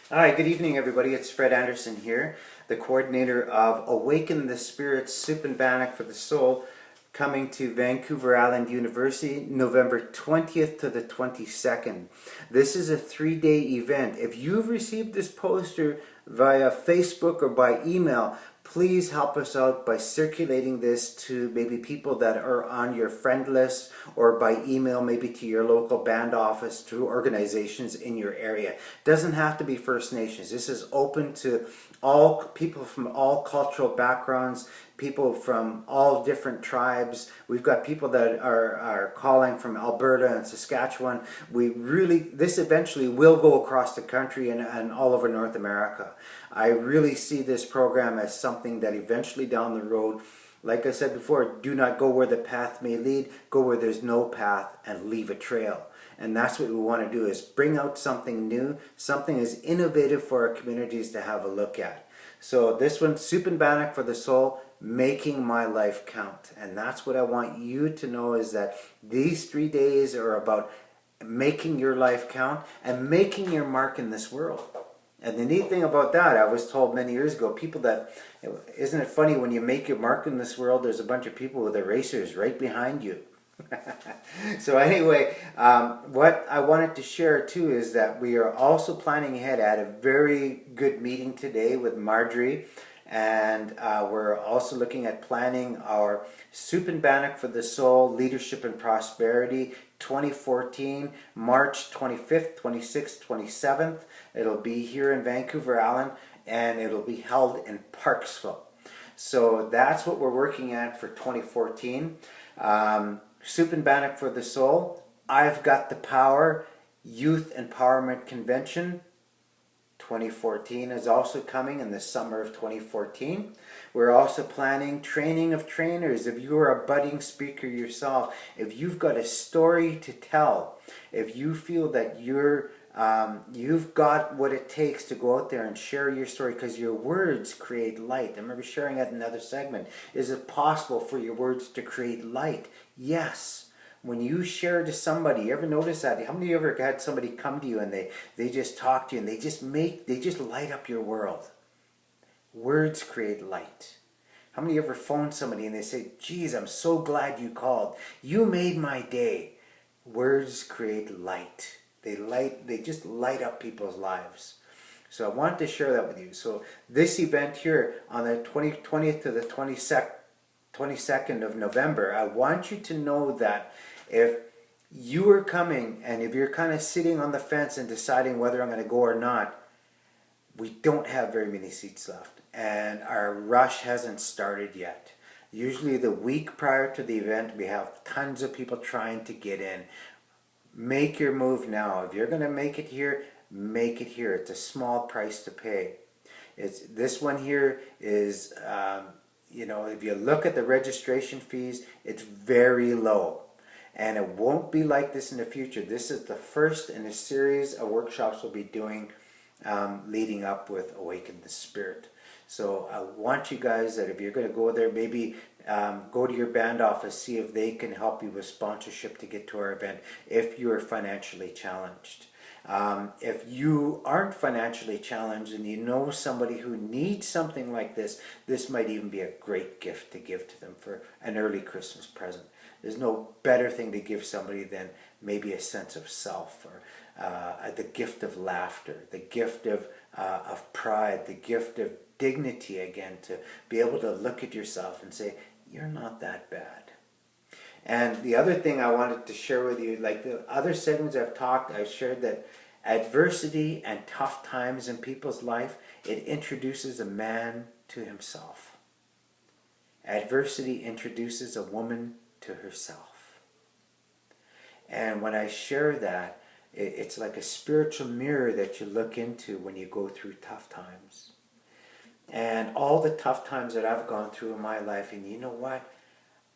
Hi, good evening, everybody. It's Fred Anderson here, the coordinator of Awaken the Spirit Soup and Bannock for the Soul, coming to Vancouver Island University November 20th to the 22nd. This is a 3-day event. If you've received this poster via Facebook or by email, please help us out by circulating this to maybe people that are on your friend list, or by email maybe to your local band office, to organizations in your area. It doesn't have to be First Nations. This is open to all people from all cultural backgrounds, people from all different tribes. We've got people that are calling from Alberta and Saskatchewan. This eventually will go across the country and all over North America. I really see this program as something that eventually down the road, like I said before, do not go where the path may lead, go where there's no path and leave a trail. And that's what we want to do, is bring out something new, something as innovative for our communities to have a look at. So this one, Soup and Bannock for the Soul, making my life count. And that's what I want you to know, is that these 3 days are about making your life count and making your mark in this world. And the neat thing about that, I was told many years ago, isn't it funny when you make your mark in this world, there's a bunch of people with erasers right behind you. So anyway, what I wanted to share too is that we are also planning ahead. I had a very good meeting today with Marjorie, and we're also looking at planning our Soup and Bannock for the Soul Leadership and Prosperity 2014, March 25th, 26th, 27th. It'll be here in Vancouver Island, and it'll be held in Parksville. So that's what we're working at for 2014. Soup and Bannock for the Soul, I've Got the Power Youth Empowerment Convention 2014 is also coming in the summer of 2014. We're also planning training of trainers. If you are a budding speaker yourself, if you've got a story to tell, if you feel that you've got what it takes to go out there and share your story, because your words create light. I remember sharing at another segment. Is it possible for your words to create light? Yes. When you share to somebody, you ever notice that? How many of you ever had somebody come to you and they just talk to you and they just light up your world? Words create light. How many of you ever phone somebody and they say, geez, I'm so glad you called. You made my day. Words create light. They just light up people's lives. So I want to share that with you. So this event here on the 20th to the 22nd of November, I want you to know that if you are coming and if you're kind of sitting on the fence and deciding whether I'm going to go or not, we don't have very many seats left, and our rush hasn't started yet. Usually the week prior to the event, we have tons of people trying to get in. Make your move now. If you're going to make it here, make it here. It's a small price to pay. This one here is, if you look at the registration fees, it's very low. And it won't be like this in the future. This is the first in a series of workshops we'll be doing leading up with Awaken the Spirit. So I want you guys that if you're going to go there, maybe go to your band office, see if they can help you with sponsorship to get to our event if you are financially challenged. If you aren't financially challenged and you know somebody who needs something like this, this might even be a great gift to give to them for an early Christmas present. There's no better thing to give somebody than maybe a sense of self, or the gift of laughter, the gift of pride, the gift of dignity, again, to be able to look at yourself and say, you're not that bad. And the other thing I wanted to share with you, like the other segments I've shared that adversity and tough times in people's life, it introduces a man to himself. Adversity introduces a woman to herself. And when I share that, it's like a spiritual mirror that you look into when you go through tough times. And all the tough times that I've gone through in my life, and you know what?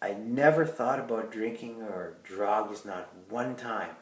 I never thought about drinking or drugs, not one time.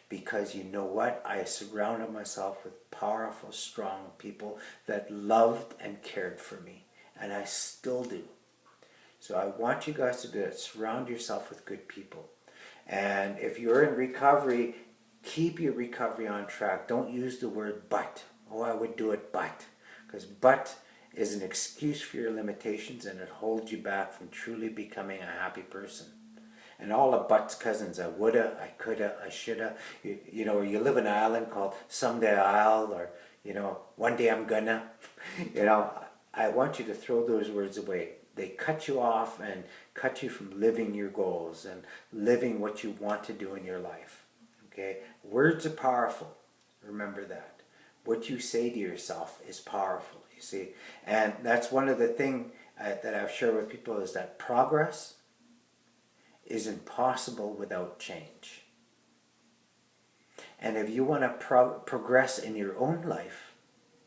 Because you know what? I surrounded myself with powerful, strong people that loved and cared for me. And I still do. So I want you guys to do it. Surround yourself with good people. And if you're in recovery, keep your recovery on track. Don't use the word but Oh, I would do it, but. Because but is an excuse for your limitations, and it holds you back from truly becoming a happy person. And all the buts cousins, I woulda, I coulda, I shoulda. You know, or you live in an island called someday I'll, or, you know, one day I'm gonna. You know, I want you to throw those words away. They cut you off and cut you from living your goals and living what you want to do in your life. Okay? Words are powerful. Remember that. What you say to yourself is powerful, you see. And that's one of the things that I've shared with people is that progress is impossible without change. And if you want to progress in your own life,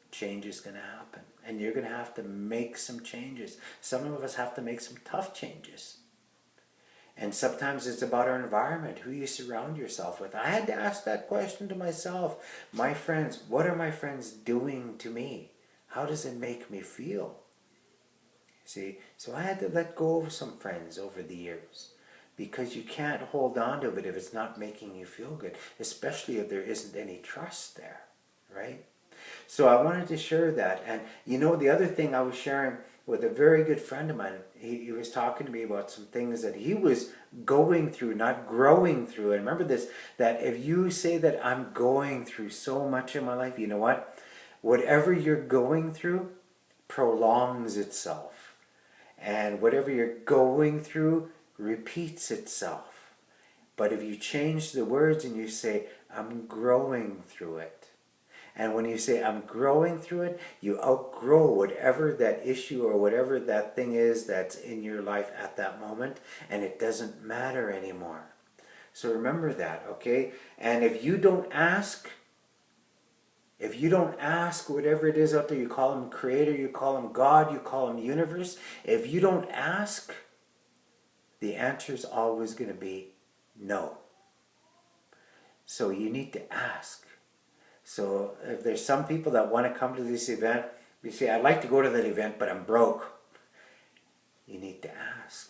change is going to happen. And you're going to have to make some changes. Some of us have to make some tough changes. And sometimes it's about our environment, who you surround yourself with. I had to ask that question to myself. My friends, what are my friends doing to me? How does it make me feel? See, so I had to let go of some friends over the years. Because you can't hold on to it if it's not making you feel good, especially if there isn't any trust there, right? So I wanted to share that. And you know, the other thing I was sharing with a very good friend of mine, he was talking to me about some things that he was going through, not growing through. And remember this, that if you say that I'm going through so much in my life, you know what? Whatever you're going through prolongs itself. And whatever you're going through repeats itself. But if you change the words and you say, I'm growing through it. And when you say, I'm growing through it, you outgrow whatever that issue or whatever that thing is that's in your life at that moment, and it doesn't matter anymore. So remember that, okay? And if you don't ask whatever it is out there, you call him creator, you call him God, you call him universe, if you don't ask, the answer is always going to be no. So you need to ask. So if there's some people that want to come to this event, you say, I'd like to go to that event, but I'm broke. You need to ask.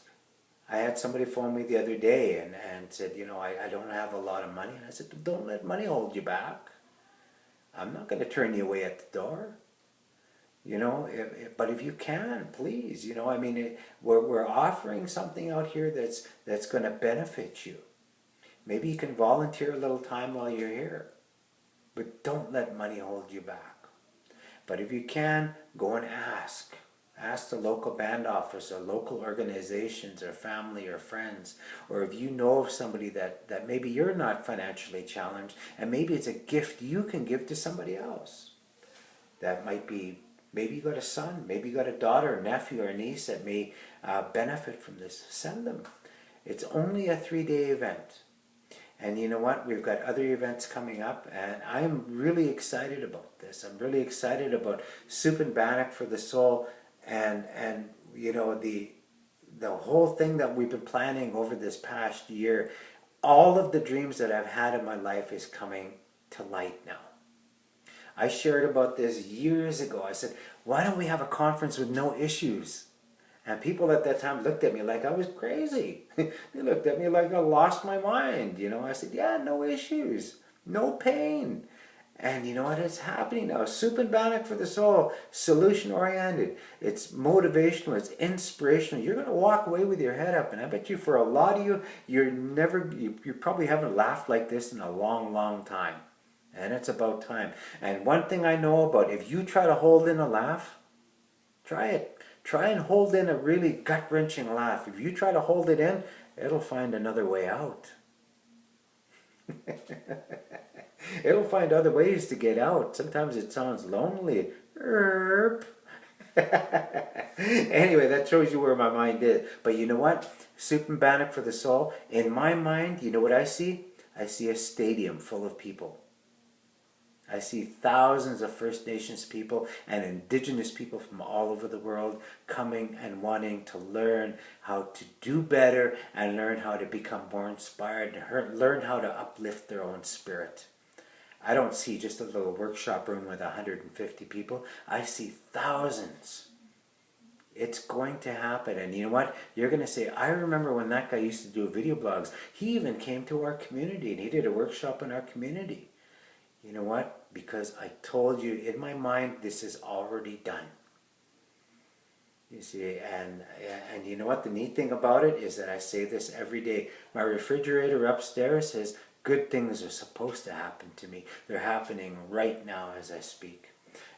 I had somebody phone me the other day and said, you know, I don't have a lot of money. And I said, don't let money hold you back. I'm not going to turn you away at the door. You know, but if you can, please, you know, I mean, we're offering something out here that's going to benefit you. Maybe you can volunteer a little time while you're here, but don't let money hold you back. But if you can, go and ask. Ask the local band office or local organizations or family or friends. Or if you know of somebody that maybe you're not financially challenged and maybe it's a gift you can give to somebody else. That might be, maybe you got a son, maybe you got a daughter, a nephew, or a niece that may benefit from this. Send them. It's only a 3-day event. And you know what? We've got other events coming up, and I'm really excited about this. I'm really excited about Soup and Bannock for the Soul, and you know, the whole thing that we've been planning over this past year. All of the dreams that I've had in my life is coming to light now. I shared about this years ago. I said, why don't we have a conference with no issues? And people at that time looked at me like I was crazy. They looked at me like I lost my mind. You know, I said, yeah, no issues, no pain. And you know what is happening now? Soup and Bannock for the Soul, solution-oriented. It's motivational, it's inspirational. You're going to walk away with your head up. And I bet you for a lot of you, you probably haven't laughed like this in a long, long time. And it's about time. And one thing I know about, if you try to hold in a laugh, try it. Try and hold in a really gut-wrenching laugh. If you try to hold it in, it'll find another way out. It'll find other ways to get out. Sometimes it sounds lonely. Anyway, that shows you where my mind is. But you know what? Soup and Bannock for the Soul. In my mind, you know what I see? I see a stadium full of people. I see thousands of First Nations people and Indigenous people from all over the world coming and wanting to learn how to do better and learn how to become more inspired and learn how to uplift their own spirit. I don't see just a little workshop room with 150 people. I see thousands. It's going to happen. And you know what? You're going to say, I remember when that guy used to do video blogs. He even came to our community and he did a workshop in our community. You know what? because I told you in my mind, this is already done. You see, and you know what the neat thing about it is that I say this every day. My refrigerator upstairs says, good things are supposed to happen to me. They're happening right now as I speak.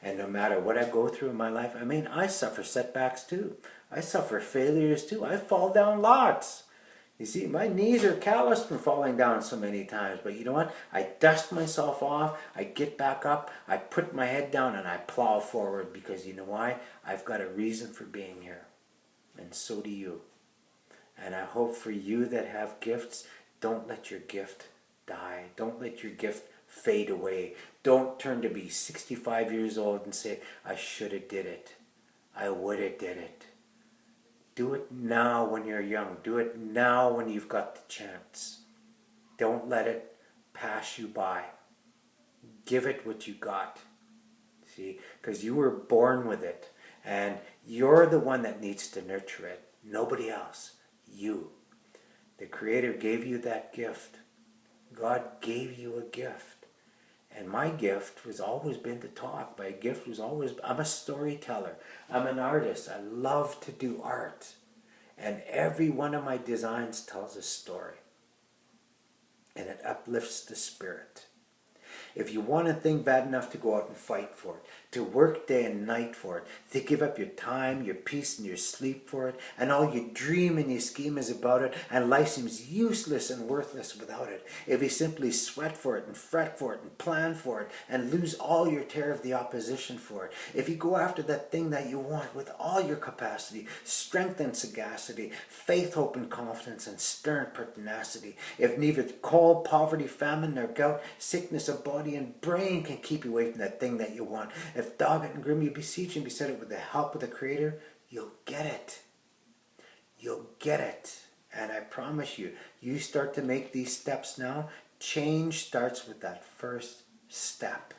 And no matter what I go through in my life, I mean, I suffer setbacks too. I suffer failures too. I fall down lots. You see, my knees are calloused from falling down so many times. But you know what? I dust myself off. I get back up. I put my head down and I plow forward because you know why? I've got a reason for being here. And so do you. And I hope for you that have gifts, don't let your gift die. Don't let your gift fade away. Don't turn to be 65 years old and say, I should have did it. I would have did it. Do it now when you're young. Do it now when you've got the chance. Don't let it pass you by. Give it what you got. See, because you were born with it. And you're the one that needs to nurture it. Nobody else. You. The Creator gave you that gift. God gave you a gift. And my gift has always been to talk. My gift was always, I'm a storyteller. I'm an artist. I love to do art. And every one of my designs tells a story. And it uplifts the spirit. If you want a thing bad enough to go out and fight for it, to work day and night for it, to give up your time, your peace, and your sleep for it, and all you dream and you scheme is about it, and life seems useless and worthless without it, if you simply sweat for it and fret for it and plan for it and lose all your terror of the opposition for it, if you go after that thing that you want with all your capacity, strength and sagacity, faith, hope, and confidence, and stern pertinacity, if neither cold, poverty, famine, nor gout, sickness of body and brain can keep you away from that thing that you want, if dogged and grim you beseech and beset it with the help of the Creator, you'll get it. You'll get it. And I promise you, you start to make these steps now, change starts with that first step.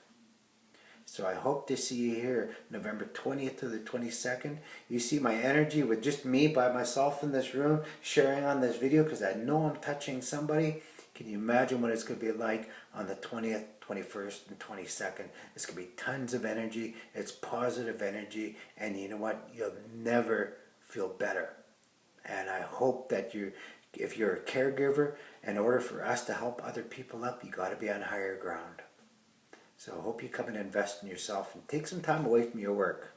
So I hope to see you here November 20th to the 22nd. You see my energy with just me by myself in this room sharing on this video because I know I'm touching somebody. Can you imagine what it's going to be like on the 20th, 21st, and 22nd? It's going to be tons of energy. It's positive energy. And you know what? You'll never feel better. And I hope that if you're a caregiver, in order for us to help other people up, you got to be on higher ground. So I hope you come and invest in yourself and take some time away from your work.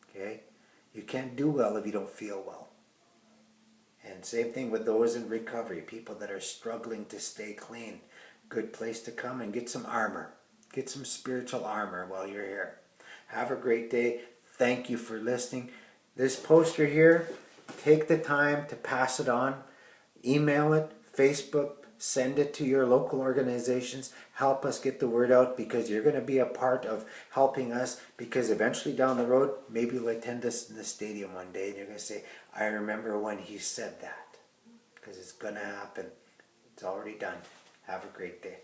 Okay? You can't do well if you don't feel well. And same thing with those in recovery, people that are struggling to stay clean. Good place to come and get some armor. Get some spiritual armor while you're here. Have a great day. Thank you for listening. This poster here, take the time to pass it on. Email it, Facebook, send it to your local organizations. Help us get the word out because you're going to be a part of helping us because eventually down the road, maybe you'll attend us in the stadium one day and you're going to say, I remember when he said that. Because it's going to happen. It's already done. Have a great day.